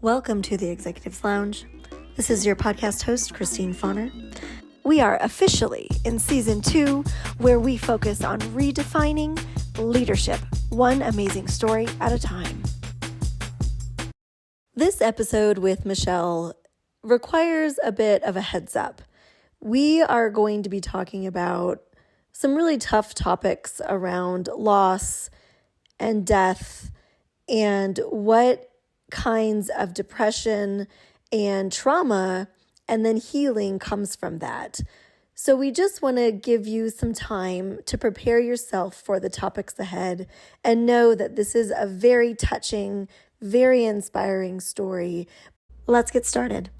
Welcome to the Executives Lounge. This is your podcast host, Christine Fauner. We are officially in season 2, where we focus on redefining leadership, one amazing story at a time. This episode with Michelle requires a bit of a heads up. We are going to be talking about some really tough topics around loss and death and what kinds of depression and trauma and then healing comes from that. So we just want to give you some time to prepare yourself for the topics ahead and know that this is a very touching, very inspiring story. Let's get started.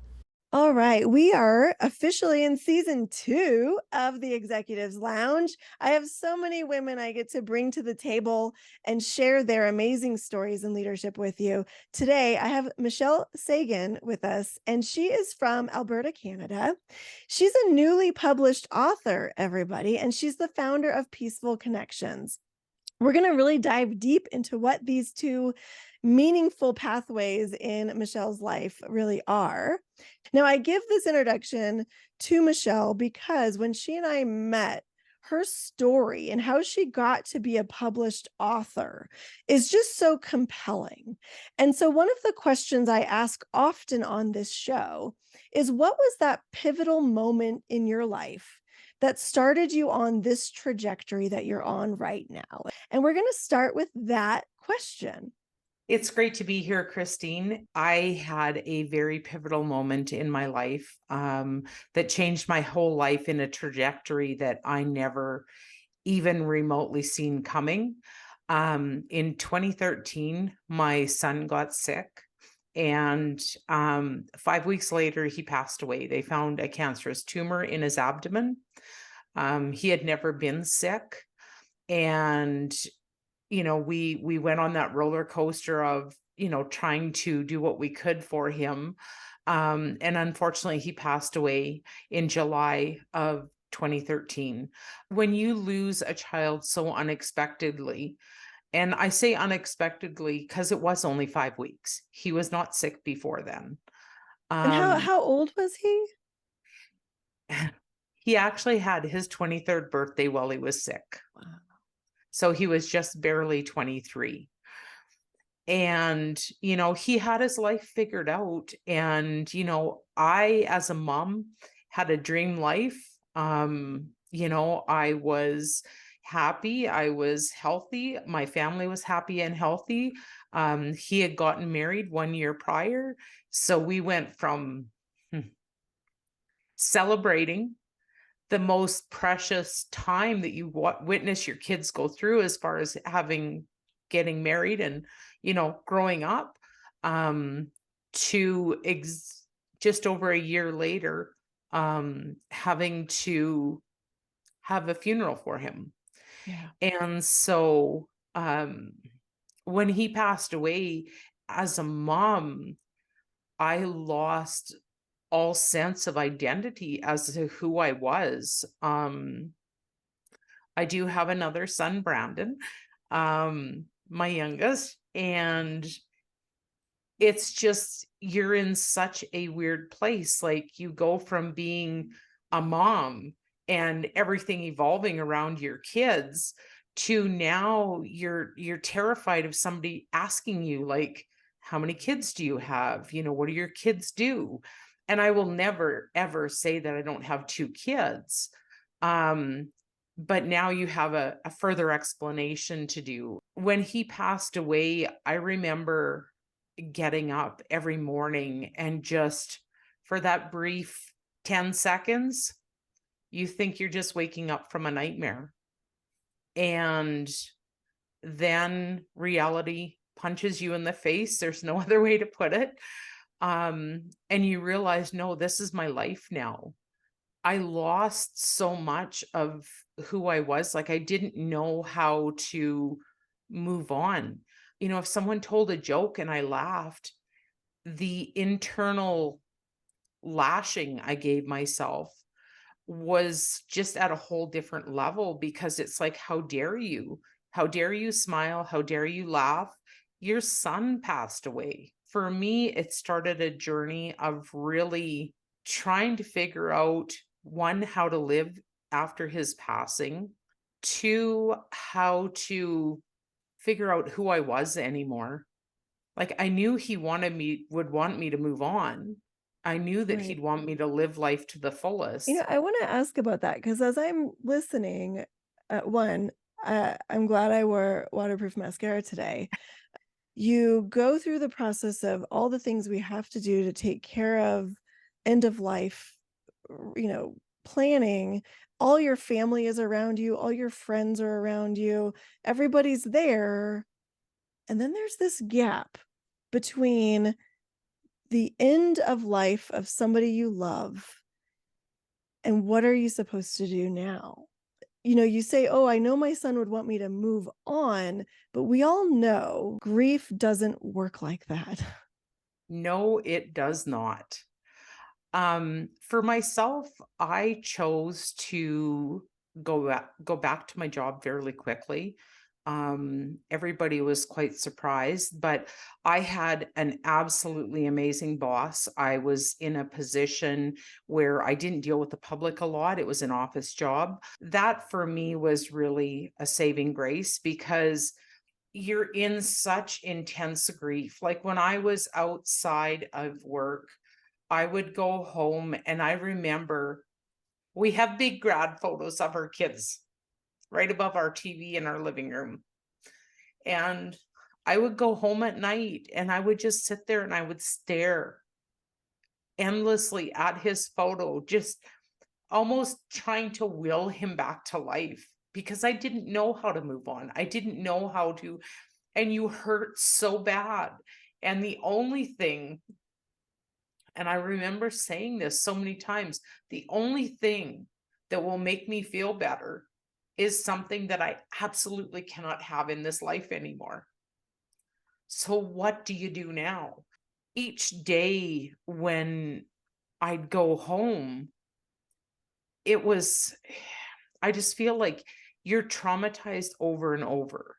All right, we are officially in season 2 of the Executives Lounge. I have so many women I get to bring to the table and share their amazing stories in leadership with you. Today, I have Michelle Seguin with us, and she is from Alberta, Canada. She's a newly published author, everybody, and she's the founder of Peaceful Connections. We're going to really dive deep into what these two meaningful pathways in Michelle's life really are. Now, I give this introduction to Michelle because when she and I met, her story and how she got to be a published author is just so compelling. And so one of the questions I ask often on this show is, what was that pivotal moment in your life that started you on this trajectory that you're on right now? And we're going to start with that question. It's great to be here, Christine. I had a very pivotal moment in my life that changed my whole life in a trajectory that I never even remotely seen coming. In 2013, my son got sick, and 5 weeks later, he passed away. They found a cancerous tumor in his abdomen. He had never been sick, and we went on that roller coaster of, trying to do what we could for him. And unfortunately, he passed away in July of 2013. When you lose a child so unexpectedly, and I say unexpectedly because it was only 5 weeks. He was not sick before then. And how old was he? He actually had his 23rd birthday while he was sick. Wow. So he was just barely 23. And, he had his life figured out. And, I, as a mom, had a dream life. I was happy. I was healthy. My family was happy and healthy. He had gotten married 1 year prior. So we went from celebrating the most precious time that you witness your kids go through as far as getting married and, growing up, to just over a year later, having to have a funeral for him. Yeah. And so, when he passed away, as a mom, I lost all sense of identity as to who I was. I do have another son, Brandon, my youngest, and it's just, you're in such a weird place. Like, you go from being a mom and everything evolving around your kids to now you're terrified of somebody asking you, like, how many kids do you have? What do your kids do? And I will never, ever say that I don't have 2 kids. But now you have a further explanation to do. When he passed away, I remember getting up every morning and just, for that brief 10 seconds, you think you're just waking up from a nightmare. And then reality punches you in the face. There's no other way to put it. And you realize, no, this is my life now. I lost so much of who I was. Like, I didn't know how to move on. If someone told a joke and I laughed, the internal lashing I gave myself was just at a whole different level, because it's like, how dare you? How dare you smile? How dare you laugh? Your son passed away for me, it started a journey of really trying to figure out one, how to live after his passing, two, how to figure out who I was anymore. Like, I knew he would want me to move on. I knew that Right. he'd want me to live life to the fullest. I want to ask about that because as I'm listening, one, I'm glad I wore waterproof mascara today. You go through the process of all the things we have to do to take care of end of life, planning. All your family is around you, all your friends are around you, everybody's there. And then there's this gap between the end of life of somebody you love and what are you supposed to do now? You say, oh, I know my son would want me to move on, but we all know grief doesn't work like that. No, it does not. For myself, I chose to go back to my job fairly quickly. Everybody was quite surprised, but I had an absolutely amazing boss. I was in a position where I didn't deal with the public a lot. It was an office job. That for me was really a saving grace because you're in such intense grief. Like when I was outside of work, I would go home and I remember we have big grad photos of our kids right above our TV in our living room. And I would go home at night and I would just sit there and I would stare endlessly at his photo, just almost trying to will him back to life because I didn't know how to move on. I didn't know how to, and you hurt so bad. And the only thing, and I remember saying this so many times, the only thing that will make me feel better is something that I absolutely cannot have in this life anymore. So, what do you do now? Each day when I'd go home, it was, I just feel like you're traumatized over and over.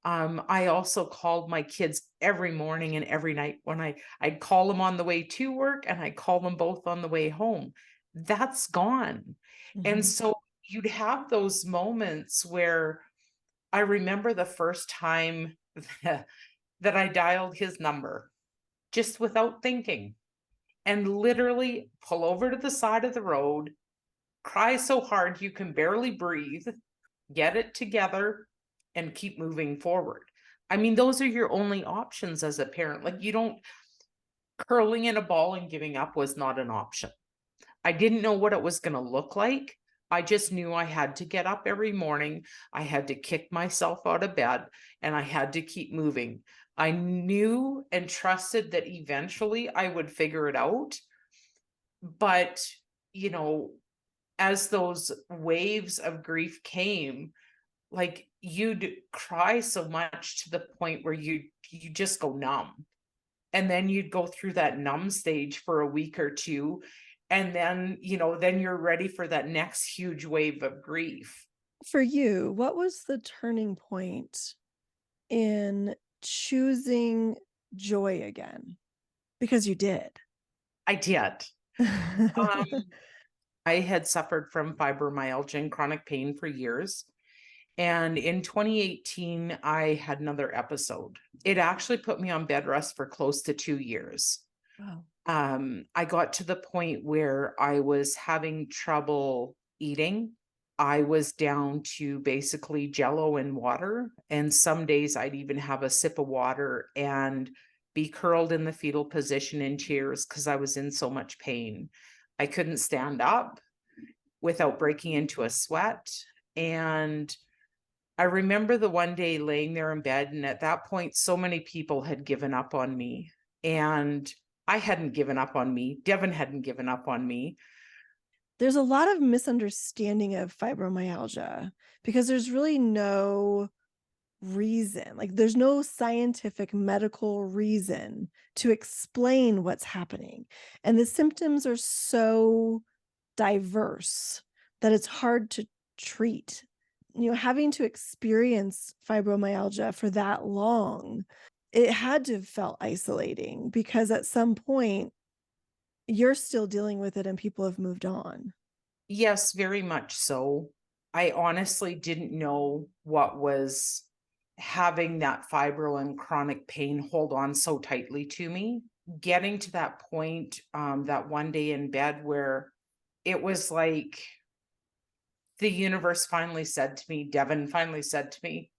I also called my kids every morning and every night when I'd call them on the way to work and I'd call them both on the way home. That's gone. And Mhm. so you'd have those moments where I remember the first time that I dialed his number just without thinking and literally pull over to the side of the road, cry so hard you can barely breathe, get it together, and keep moving forward. I mean, those are your only options as a parent. Like, you don't, curling in a ball and giving up was not an option. I didn't know what it was going to look like. I just knew I had to get up every morning. I had to kick myself out of bed and I had to keep moving. I knew and trusted that eventually I would figure it out. But, you know, as those waves of grief came, like you'd cry so much to the point where you just go numb. And then you'd go through that numb stage for a week or two. And then, then you're ready for that next huge wave of grief. For you, what was the turning point in choosing joy again? Because you did. I did. Um, I had suffered from fibromyalgia and chronic pain for years. And in 2018, I had another episode. It actually put me on bed rest for close to 2 years. Wow. I got to the point where I was having trouble eating. I was down to basically jello and water. And some days I'd even have a sip of water and be curled in the fetal position in tears because I was in so much pain. I couldn't stand up without breaking into a sweat. And I remember the one day laying there in bed, and at that point, so many people had given up on me. And I hadn't given up on me. Devin hadn't given up on me. There's a lot of misunderstanding of fibromyalgia because there's really no reason, like there's no scientific medical reason to explain what's happening. And the symptoms are so diverse that it's hard to treat. Having to experience fibromyalgia for that long, it had to have felt isolating because at some point you're still dealing with it and people have moved on. Yes, very much so. I honestly didn't know what was having that fibro and chronic pain hold on so tightly to me. Getting to that point, that one day in bed where it was like the universe finally said to me, Devin finally said to me,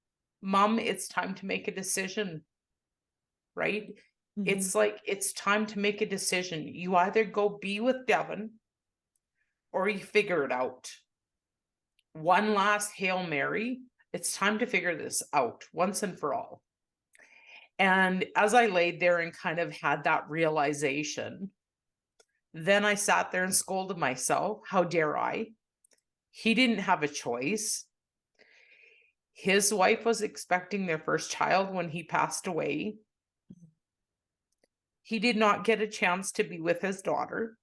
Mom, it's time to make a decision, right? Mhm. It's like it's time to make a decision. You either go be with Devin or you figure it out. One last Hail Mary. It's time to figure this out once and for all. And as I laid there and kind of had that realization, then I sat there and scolded myself. How dare I? He didn't have a choice. His wife was expecting their first child when he passed away. He did not get a chance to be with his daughter.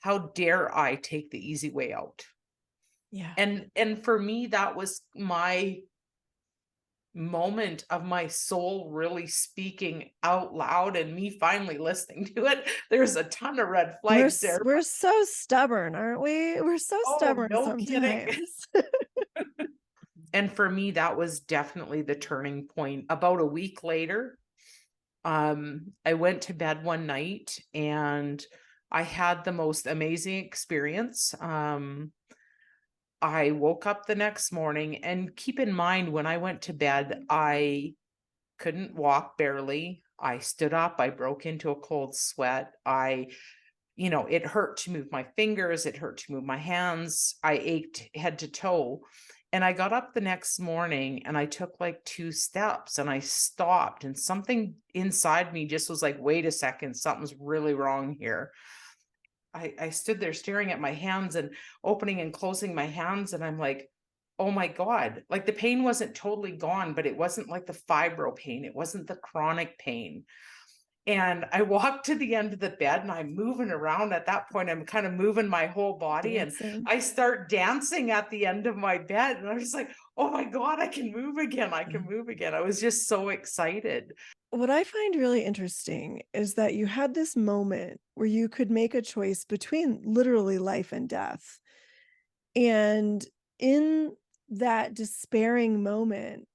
How dare I take the easy way out? Yeah. And for me, that was my moment of my soul really speaking out loud and me finally listening to it. There's a ton of red flags there. We're so stubborn, aren't we? We're so Oh, stubborn no kidding. sometimes. And for me, that was definitely the turning point. About a week later, I went to bed one night and I had the most amazing experience. I woke up the next morning, and keep in mind, when I went to bed, I couldn't walk barely. I stood up, I broke into a cold sweat. It hurt to move my fingers, it hurt to move my hands. I ached head to toe. And I got up the next morning and I took like two steps and I stopped, and something inside me just was like, wait a second, something's really wrong here. I stood there staring at my hands and opening and closing my hands, and I'm like, oh my God, like the pain wasn't totally gone, but it wasn't like the fibro pain, it wasn't the chronic pain. And I walked to the end of the bed and I'm moving around. At that point, I'm kind of moving my whole body and Dancing. I start dancing at the end of my bed. And I was like, oh my God, I can move again. I can move again. I was just so excited. What I find really interesting is that you had this moment where you could make a choice between literally life and death. And in that despairing moment,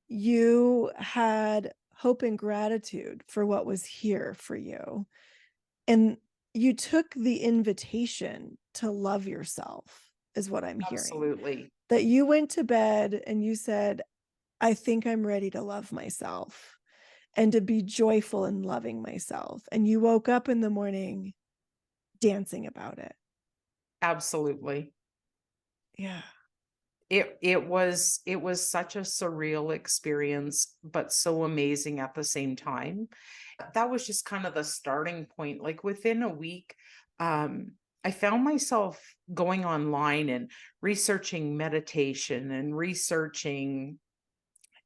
you had hope and gratitude for what was here for you. And you took the invitation to love yourself, is what I'm hearing. Absolutely. That you went to bed and you said, I think I'm ready to love myself and to be joyful in loving myself. And you woke up in the morning dancing about it. Absolutely. Yeah. It was such a surreal experience, but so amazing at the same time. That was just kind of the starting point. Like within a week, I found myself going online and researching meditation and researching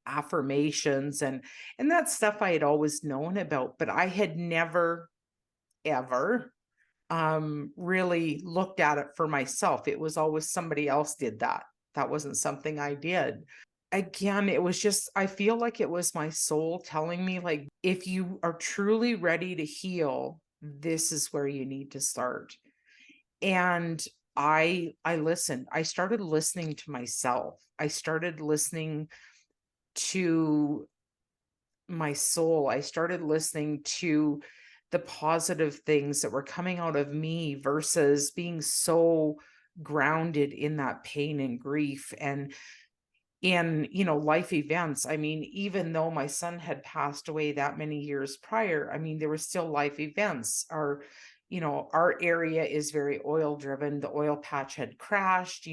affirmations, and that stuff I had always known about, but I had never ever really looked at it for myself. It was always somebody else did that. That wasn't something I did. Again, it was just, I feel like it was my soul telling me, like, if you are truly ready to heal, this is where you need to start. And I listened. I started listening to myself. I started listening to my soul. I started listening to the positive things that were coming out of me versus being so grounded in that pain and grief and in life events. I mean, even though my son had passed away that many years prior, I mean, there were still life events. Our area is very oil driven. The oil patch had crashed.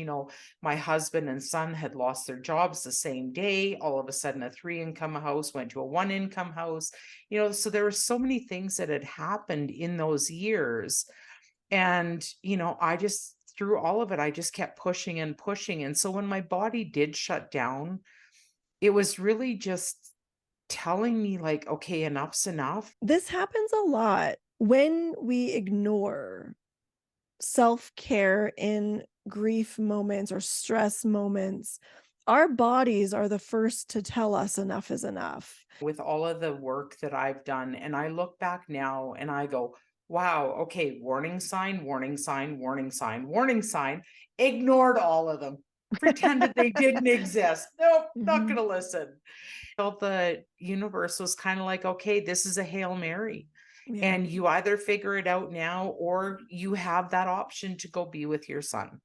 My husband and son had lost their jobs the same day. All of a sudden, a 3 income house went to a 1 income house. So there were so many things that had happened in those years. And I just, through all of it, I just kept pushing and pushing. And so when my body did shut down, it was really just telling me, like, okay, enough's enough. This happens a lot when we ignore self care in grief moments or stress moments. Our bodies are the first to tell us enough is enough. With all of the work that I've done, and I look back now and I go, wow, okay, warning sign, warning sign, warning sign, warning sign, ignored all of them, pretended they didn't exist. Nope, not Mhm. going to listen. Felt the universe was kind of like, okay, this is a Hail Mary. Yeah. And you either figure it out now or you have that option to go be with your son.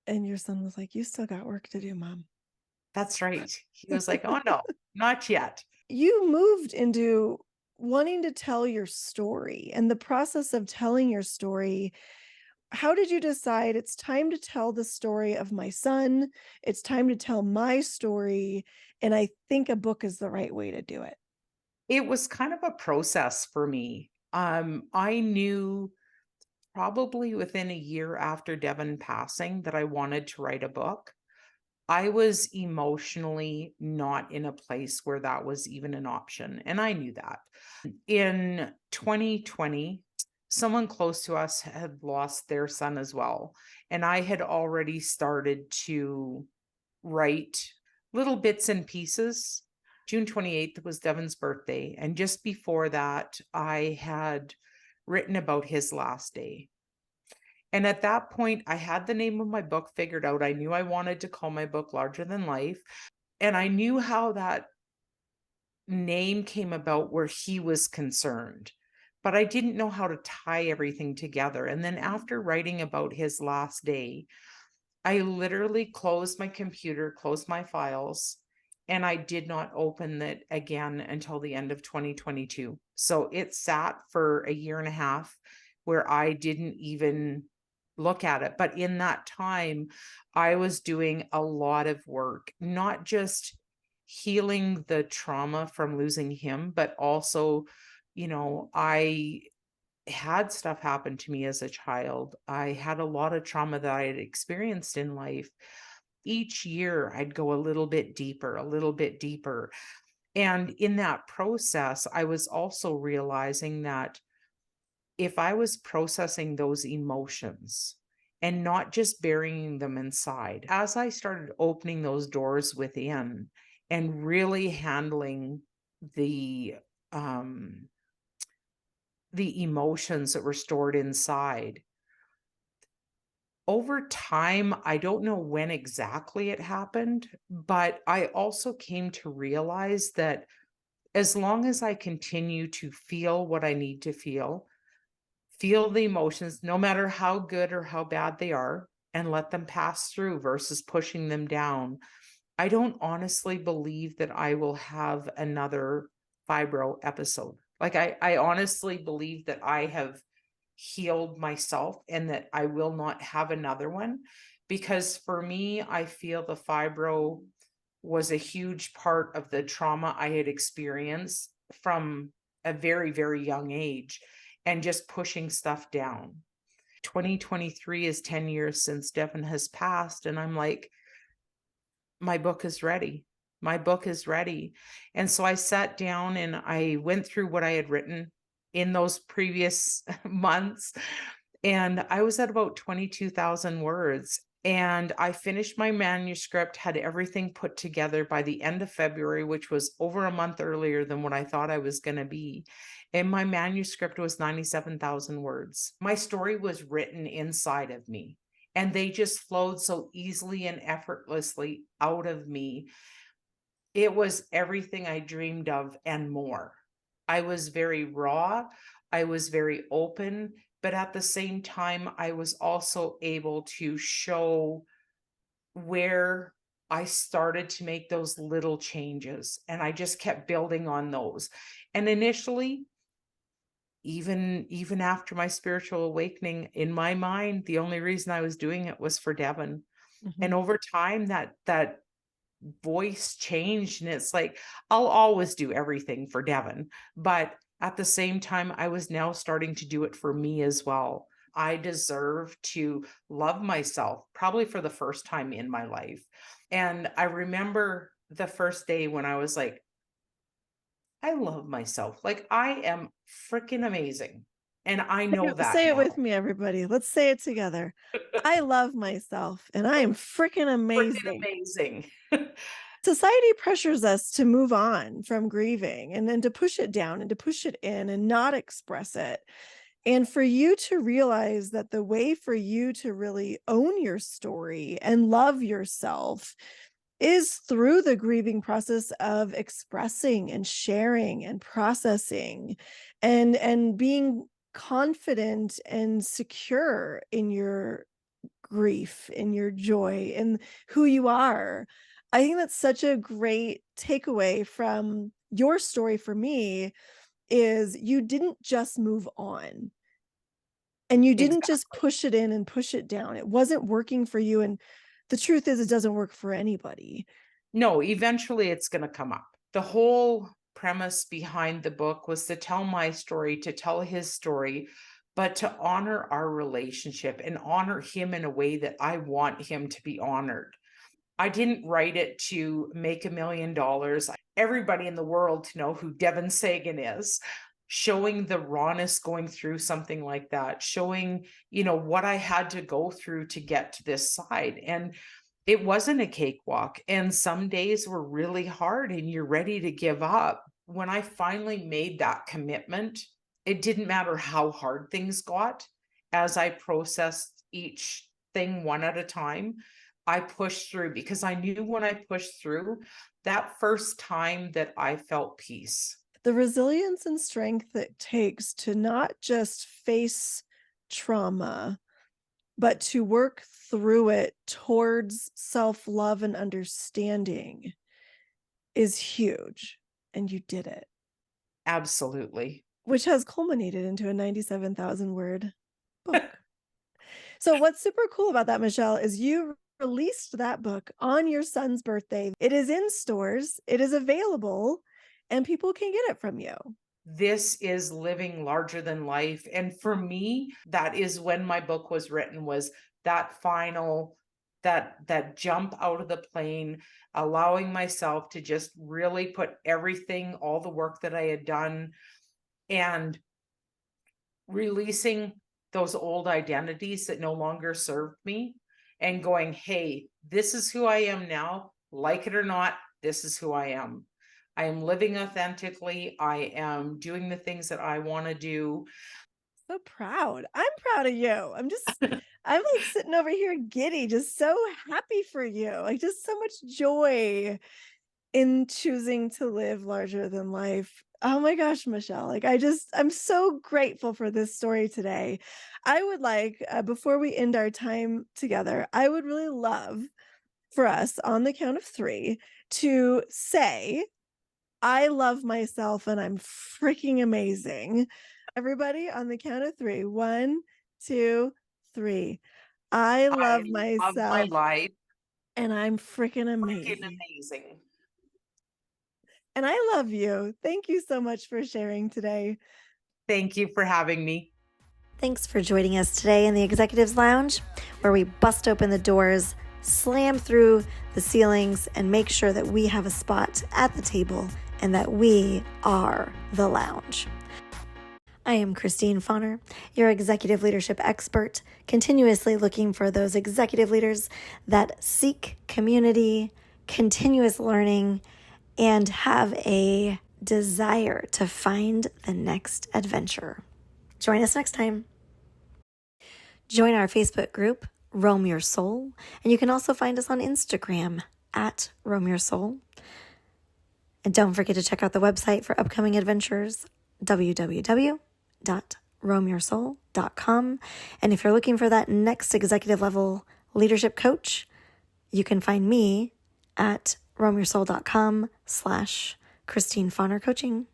And your son was like, "You still got work to do, mom." That's right. He was like, oh no, not yet. You moved into wanting to tell your story, and the process of telling your story, how did you decide it's time to tell the story of my son? It's time to tell my story, and I think a book is the right way to do it. It was kind of a process for me. I knew probably within a year after Devon passing that I wanted to write a book. I was emotionally not in a place where that was even an option, and I knew that. In 2020, someone close to us had lost their son as well, and I had already started to write little bits and pieces. June 28th was Devon's birthday, and just before that, I had written about his last day. And at that point, I had the name of my book figured out. I knew I wanted to call my book Larger Than Life, and I knew how that name came about where he was concerned, but I didn't know how to tie everything together. And then after writing about his last day, I literally closed my computer, closed my files, and I did not open it again until the end of 2022. So it sat for a year and a half where I didn't even look at it. But in that time, I was doing a lot of work, not just healing the trauma from losing him, but also, I had stuff happen to me as a child. I had a lot of trauma that I had experienced in life. Each year, I'd go a little bit deeper, a little bit deeper. And in that process, I was also realizing that if I was processing those emotions and not just burying them inside, as I started opening those doors within and really handling the um the emotions that were stored inside, over time, I don't know when exactly it happened, but I also came to realize that as long as I continue to feel what I need to feel the emotions, no matter how good or how bad they are, and let them pass through versus pushing them down, I don't honestly believe that I will have another fibro episode. Like I honestly believe that I have healed myself and that I will not have another one because for me, I feel the fibro was a huge part of the trauma I had experienced from a very, very young age and just pushing stuff down. 2023 is 10 years since Devin has passed. And I'm like, my book is ready. My book is ready. And so I sat down and I went through what I had written in those previous months. And I was at about 22,000 words. And I finished my manuscript, had everything put together by the end of February, which was over a month earlier than what I thought I was going to be. And my manuscript was 97,000 words. My story was written inside of me and they just flowed so easily and effortlessly out of me. It was everything I dreamed of and more. I was very raw, I was very open, but at the same time, I was also able to show where I started to make those little changes and I just kept building on those. And initially, even after my spiritual awakening, in my mind, the only reason I was doing it was for Devin. And Mhm. over time, that voice changed, and it's like, I'll always do everything for Devin, but at the same time, I was now starting to do it for me as well. I deserve to love myself, probably for the first time in my life. And I remember the first day when I was like, I love myself. Like, I am freaking amazing. And I know that Say it now. with me, everybody. Let's say it together. I love myself and I am freaking Freaking amazing. amazing. Society pressures us to move on from grieving and then to push it down and to push it in and not express it. And for you to realize that the way for you to really own your story and love yourself is through the grieving process of expressing and sharing and processing and being confident and secure in your grief, in your joy, in who you are. I think that's such a great takeaway from your story for me is you didn't just move on and you didn't just Exactly. push it in and push it down. It wasn't working for you. And the truth is, it doesn't work for anybody. No, eventually it's going to come up. The whole premise behind the book was to tell my story, to tell his story, but to honor our relationship and honor him in a way that I want him to be honored. I didn't write it to make $1 million. Everybody in the world to know who Devin Sagan is, showing the rawness going through something like that, showing, what I had to go through to get to this side. And it wasn't a cakewalk. And some days were really hard and you're ready to give up. When I finally made that commitment, it didn't matter how hard things got. As I processed each thing one at a time, I pushed through because I knew when I pushed through that first time that I felt peace. The resilience and strength it takes to not just face trauma, but to work through it towards self-love and understanding is huge. And you did it. Absolutely. Which has culminated into a 97,000 word book. So what's super cool about that, Michelle, is you released that book on your son's birthday. It is in stores, it is available, and people can get it from you. This is living larger than life. And for me, that is when my book was written, was that final, that jump out of the plane, allowing myself to just really put everything, all the work that I had done, and releasing those old identities that no longer served me and going, hey, this is who I am now. Like it or not, this is who I am. I am living authentically. I am doing the things that I want to do. So proud. I'm proud of you. I'm like sitting over here giddy, just so happy for you. Like just so much joy in choosing to live larger than life. Oh my gosh, Michelle. I'm so grateful for this story today. I would like, before we end our time together, I would really love for us on the count of three to say, I love myself and I'm freaking amazing. Everybody on the count of three. 1, 2, 3. I I love love my myself life. and I'm freaking Freaking amazing. amazing. And I love you. Thank you so much for sharing today. Thank you for having me. Thanks for joining us today in the Executives Lounge, where we bust open the doors, slam through the ceilings, and make sure that we have a spot at the table and that we are the lounge. I am Christine Fauner, your executive leadership expert, continuously looking for those executive leaders that seek community, continuous learning, and have a desire to find the next adventure. Join us next time. Join our Facebook group, Roam Your Soul, and you can also find us on Instagram at Roam Your Soul. And don't forget to check out the website for upcoming adventures, www.roamyoursoul.com. And if you're looking for that next executive level leadership coach, you can find me at roamyoursoul.com/Christine Fauner Coaching.